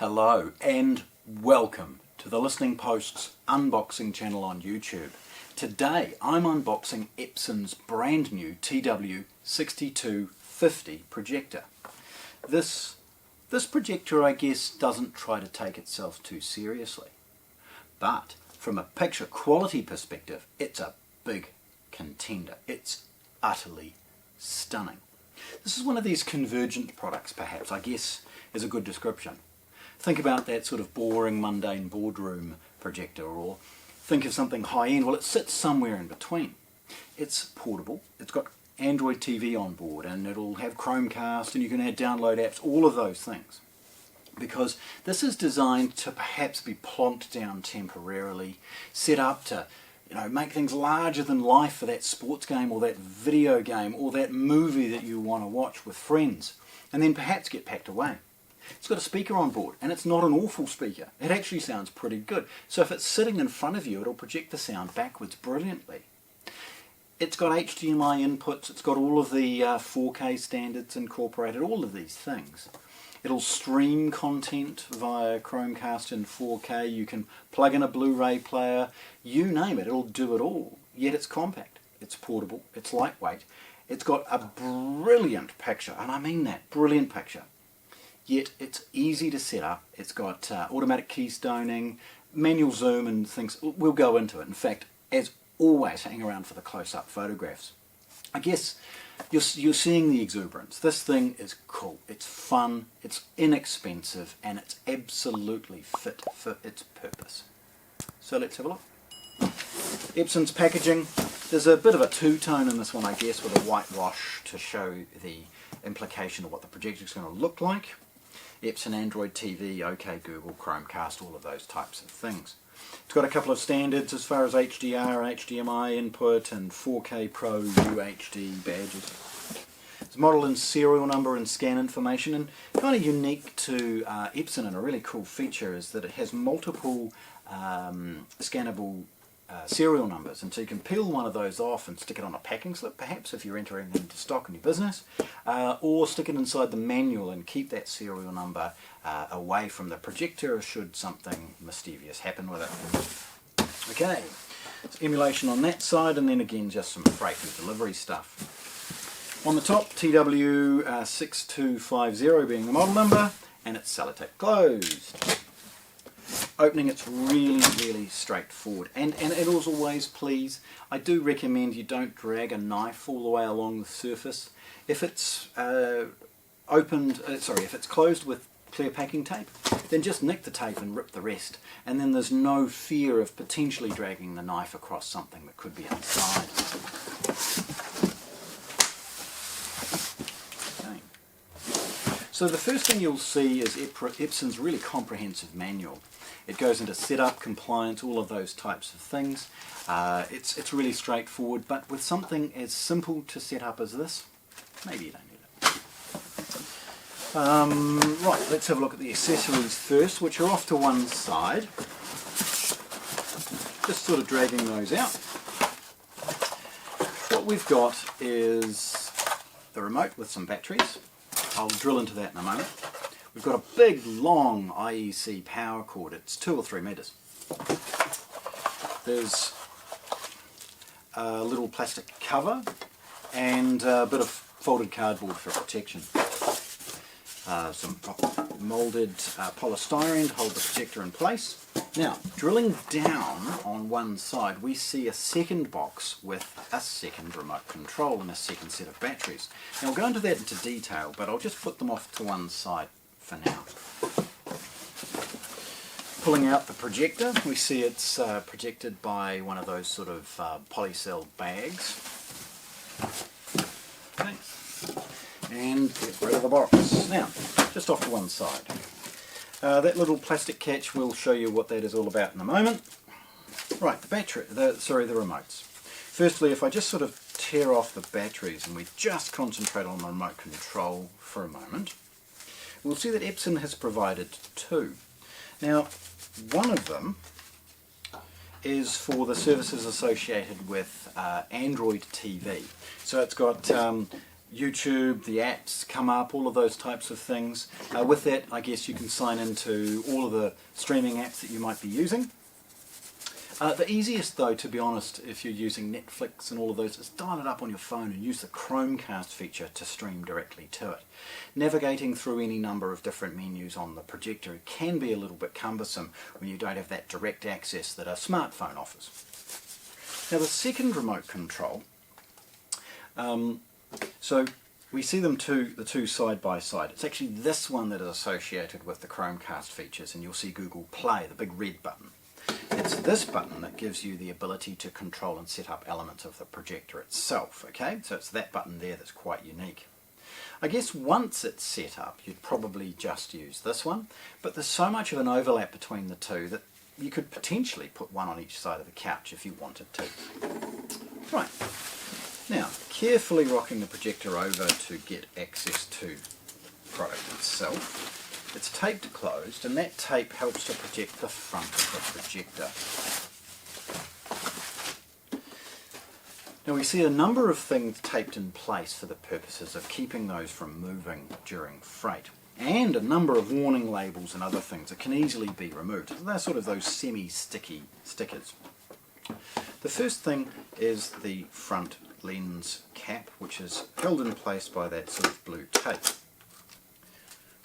Hello and welcome to the Listening Post's unboxing channel on YouTube. Today I'm unboxing Epson's brand new TW6250 projector. This projector, I guess, doesn't try to take itself too seriously, but from a picture quality perspective it's a big contender. It's utterly stunning. This is one of these convergent products, perhaps, I guess is a good description. Think about that sort of boring, mundane boardroom projector, or think of something high-end. Well, it sits somewhere in between. It's portable, it's got Android TV on board, and it'll have Chromecast, and you can download apps, all of those things. Because this is designed to perhaps be plonked down temporarily, set up to make things larger than life for that sports game or that video game or that movie that you want to watch with friends, and then perhaps get packed away. It's got a speaker on board, and it's not an awful speaker. It actually sounds pretty good. So if it's sitting in front of you, it'll project the sound backwards brilliantly. It's got HDMI inputs, it's got all of the 4K standards incorporated, all of these things. It'll stream content via Chromecast in 4K, you can plug in a Blu-ray player, you name it, it'll do it all. Yet it's compact, it's portable, it's lightweight, it's got a brilliant picture, and I mean that, brilliant picture. Yet it's easy to set up. It's got automatic keystoning, manual zoom and things. We'll go into it. In fact, as always, hang around for the close-up photographs. I guess you're seeing the exuberance. This thing is cool. It's fun, it's inexpensive, and it's absolutely fit for its purpose. So let's have a look. Epson's packaging. There's a bit of a two-tone in this one, I guess, with a whitewash to show the implication of what the projector is going to look like. Epson Android TV, OK Google, Chromecast, all of those types of things. It's got a couple of standards as far as HDR, HDMI input, and 4K PRO-UHD badges. It's modeled in serial number and scan information, and kind of unique to Epson, and a really cool feature is that it has multiple scannable serial numbers, and so you can peel one of those off and stick it on a packing slip, perhaps, if you're entering into stock in your business, or stick it inside the manual and keep that serial number away from the projector should something mischievous happen with it. Okay, it's emulation on that side, and then again just some freight and delivery stuff. On the top, TW6250 being the model number, and it's sellotape closed. Opening, it's really straightforward, and as always, please, I do recommend you don't drag a knife all the way along the surface. If it's if it's closed with clear packing tape, then just nick the tape and rip the rest, and then there's no fear of potentially dragging the knife across something that could be inside. Okay. So the first thing you'll see is Epson's really comprehensive manual. It goes into setup, compliance, all of those types of things. It's really straightforward, but with something as simple to set up as this, maybe you don't need it. Right, let's have a look at the accessories first, which are off to one side. Just sort of dragging those out. What we've got is the remote with some batteries. I'll drill into that in a moment. We've got a big, long IEC power cord. It's 2 or 3 metres. There's a little plastic cover and a bit of folded cardboard for protection. Some moulded polystyrene to hold the projector in place. Now, drilling down on one side, we see a second box with a second remote control and a second set of batteries. Now, we'll go into that into detail, but I'll just put them off to one side for now. Pulling out the projector, we see it's projected by one of those sort of polycell bags. Okay. And get rid of the box. Now, just off to one side. That little plastic catch will show you what that is all about in a moment. Right, the remotes. Firstly, if I just sort of tear off the batteries and we just concentrate on the remote control for a moment, we'll see that Epson has provided 2. Now, one of them is for the services associated with Android TV. So it's got YouTube, the apps come up, all of those types of things. With that, I guess you can sign into all of the streaming apps that you might be using. The easiest though, to be honest, if you're using Netflix and all of those, is dial it up on your phone and use the Chromecast feature to stream directly to it. Navigating through any number of different menus on the projector can be a little bit cumbersome when you don't have that direct access that a smartphone offers. Now the second remote control, so we see them the two side by side. It's actually this one that is associated with the Chromecast features, and you'll see Google Play, the big red button. It's this button that gives you the ability to control and set up elements of the projector itself, okay? So it's that button there that's quite unique. I guess once it's set up, you'd probably just use this one, but there's so much of an overlap between the two that you could potentially put one on each side of the couch if you wanted to. Right, now carefully rocking the projector over to get access to the product itself. It's taped closed, and that tape helps to protect the front of the projector. Now we see a number of things taped in place for the purposes of keeping those from moving during freight, and a number of warning labels and other things that can easily be removed. So they're sort of those semi-sticky stickers. The first thing is the front lens cap, which is held in place by that sort of blue tape.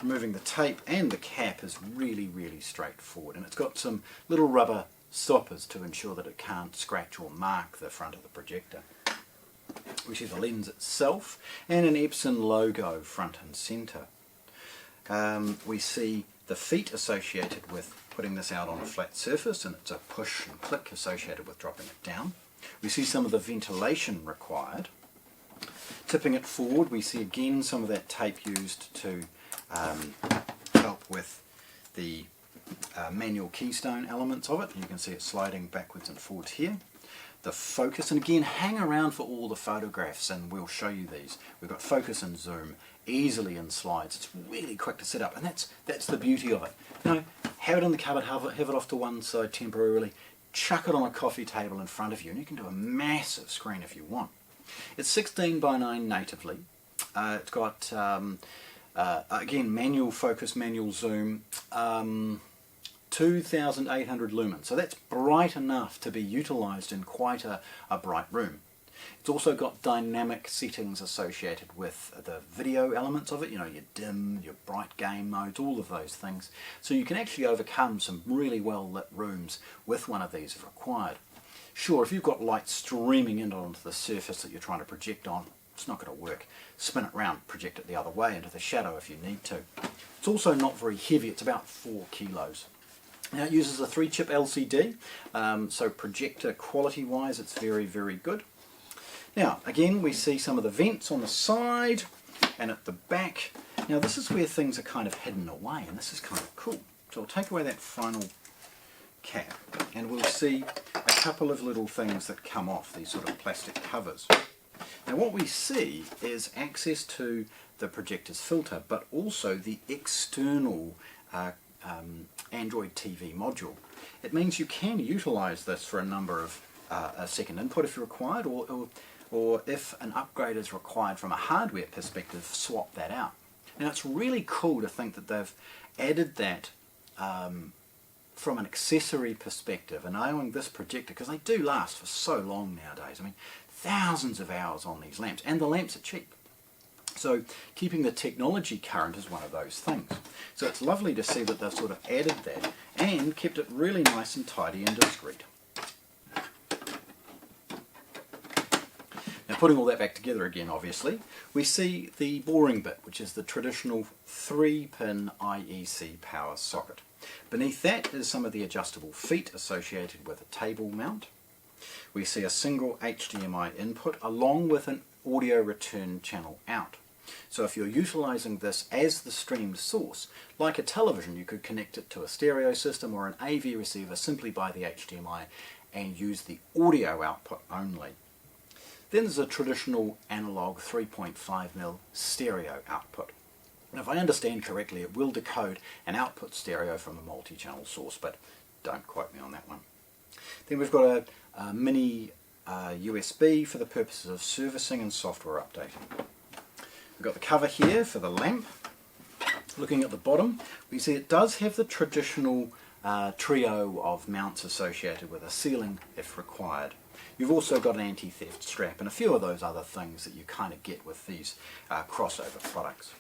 Removing the tape and the cap is really, really straightforward, and it's got some little rubber stoppers to ensure that it can't scratch or mark the front of the projector. We see the lens itself and an Epson logo front and centre. We see the feet associated with putting this out on a flat surface, and it's a push and click associated with dropping it down. We see some of the ventilation required. Tipping it forward, we see again some of that tape used to help with the manual keystone elements of it. You can see it sliding backwards and forwards here. The focus, and again hang around for all the photographs and we'll show you these. We've got focus and zoom easily in slides. It's really quick to set up, and that's the beauty of it. You know, have it in the cupboard, have it off to one side temporarily, chuck it on a coffee table in front of you, and you can do a massive screen if you want. It's 16:9 natively. It's got again, manual focus, manual zoom, 2,800 lumens. So that's bright enough to be utilised in quite a bright room. It's also got dynamic settings associated with the video elements of it, you know, your dim, your bright game modes, all of those things. So you can actually overcome some really well lit rooms with one of these if required. Sure, if you've got light streaming in onto the surface that you're trying to project on, it's not going to work. Spin it round, project it the other way into the shadow if you need to. It's also not very heavy, it's about 4 kilos. Now it uses a 3-chip LCD, so projector quality wise it's very, very good. Now again we see some of the vents on the side and at the back. Now this is where things are kind of hidden away, and this is kind of cool. So I'll take away that final cap and we'll see a couple of little things that come off, these sort of plastic covers. Now what we see is access to the projector's filter, but also the external Android TV module. It means you can utilise this for a number of a second input if required, or if an upgrade is required from a hardware perspective, swap that out. Now it's really cool to think that they've added that from an accessory perspective, and allowing this projector, because they do last for so long nowadays. I mean, thousands of hours on these lamps, and the lamps are cheap. So keeping the technology current is one of those things. So it's lovely to see that they've sort of added that and kept it really nice and tidy and discreet. Now putting all that back together again, obviously, we see the boring bit, which is the traditional 3-pin IEC power socket. Beneath that is some of the adjustable feet associated with a table mount. We see a single HDMI input along with an audio return channel out. So if you're utilising this as the streamed source, like a television, you could connect it to a stereo system or an AV receiver simply by the HDMI and use the audio output only. Then there's a traditional analog 3.5mm stereo output. Now, if I understand correctly, it will decode an output stereo from a multi-channel source, but don't quote me on that one. Then we've got a mini USB for the purposes of servicing and software updating. We've got the cover here for the lamp. Looking at the bottom, we see it does have the traditional trio of mounts associated with a ceiling if required. You've also got an anti-theft strap and a few of those other things that you kind of get with these crossover products.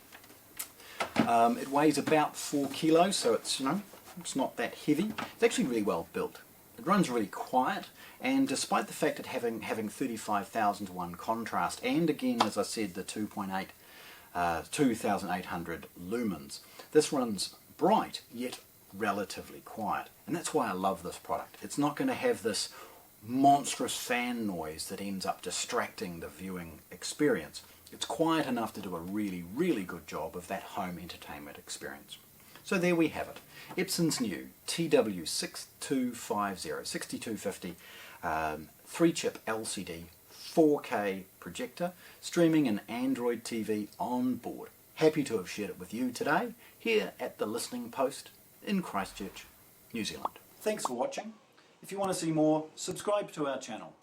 It weighs about 4 kilos, so it's not that heavy. It's actually really well built. It runs really quiet, and despite the fact it having 35,000 to 1 contrast, and again, as I said, the 2,800 lumens, this runs bright yet relatively quiet, and that's why I love this product. It's not going to have this monstrous fan noise that ends up distracting the viewing experience. It's quiet enough to do a really, really good job of that home entertainment experience. So there we have it. Epson's new TW6250, 6250 3-chip LCD 4K projector, streaming an Android TV on board. Happy to have shared it with you today, here at the Listening Post in Christchurch, New Zealand. Thanks for watching. If you want to see more, subscribe to our channel.